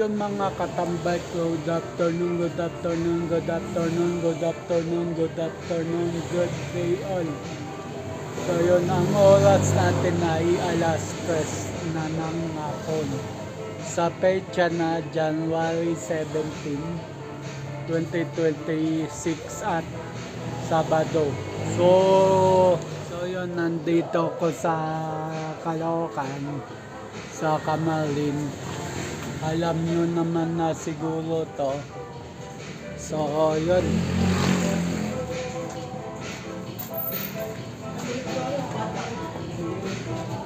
yun mga katambay, good afternoon, good afternoon, good afternoon, good afternoon, good afternoon, good day all. So yun, ang oras natin ay alas 3 na ng hapon. Sa pecha na January 17, 2026 at Sabado. So yun, nandito ko sa Caloocan, sa Camarines. Alam nyo naman na siguro to. So yun.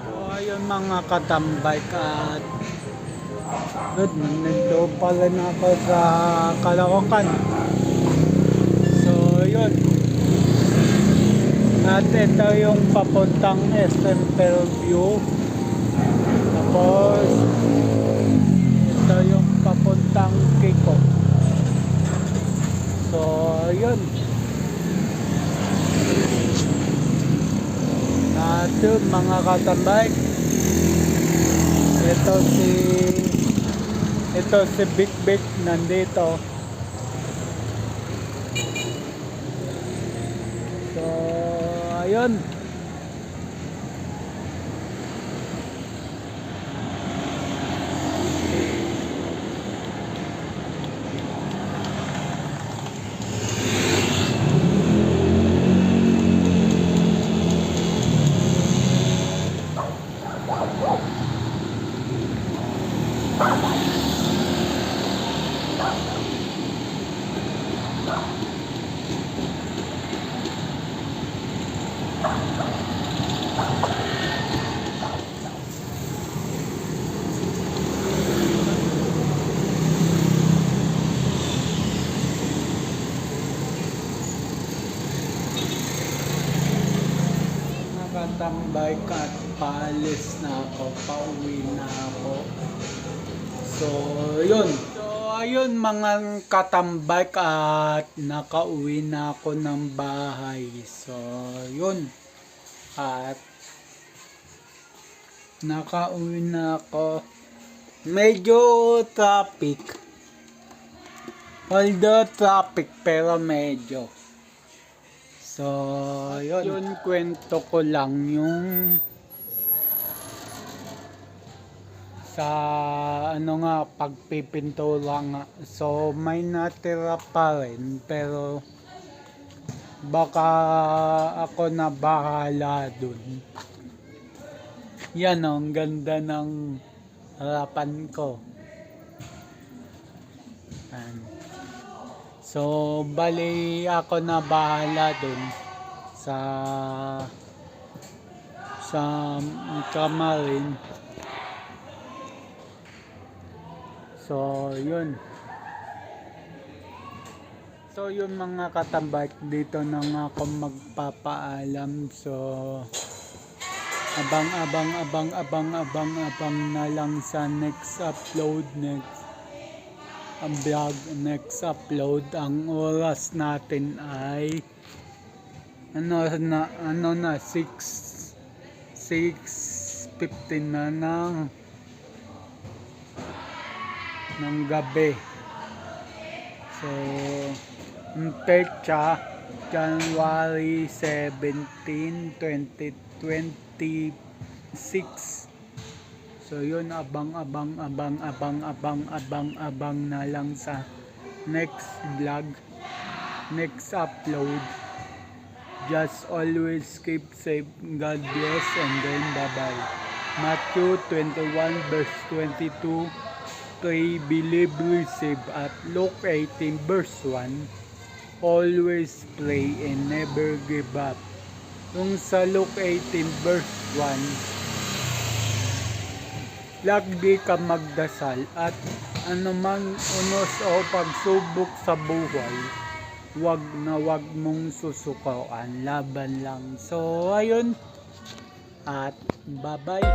So ayun mga katambay at good, nandito pala na ako sa Caloocan. So yun. At ito yung papuntang SM Fairview. Tapos ito yung papuntang Kiko. So yun. At yun mga katambay, ito si Big Big nandito. So ayun. Nakatambay at paalis na ako, pauwi na ako. So yun. So ayun mga katambay at nakauwi na ako ng bahay. So yun. At nakauwi na ako. Medyo traffic. Although traffic pero medyo. So yun kwento ko lang yung sa ano nga pagpipintura nga. So may natira pa rin pero baka ako na bahala dun. Yan o, ang ganda ng harapan ko. Yan. So bali ako na bahala dun sa Camarines. So yun. So yun mga katambay, dito na nga ako magpapaalam. So abang na lang sa next upload, next upload. Ang oras natin ay 6:15 na ng gabi. So pecha January 17, 2026. So yun, abang na lang sa next vlog, next upload. Just always keep safe. God bless and then bye bye. Matthew 21 verse 22, pray, believe, receive. At Luke 18 verse 1, always pray and never give up. Yung sa Luke 18 verse 1, lagi ka magdasal at anumang unos o pagsubok sa buhay, wag mong susukuan, laban lang. So ayun, at bye bye.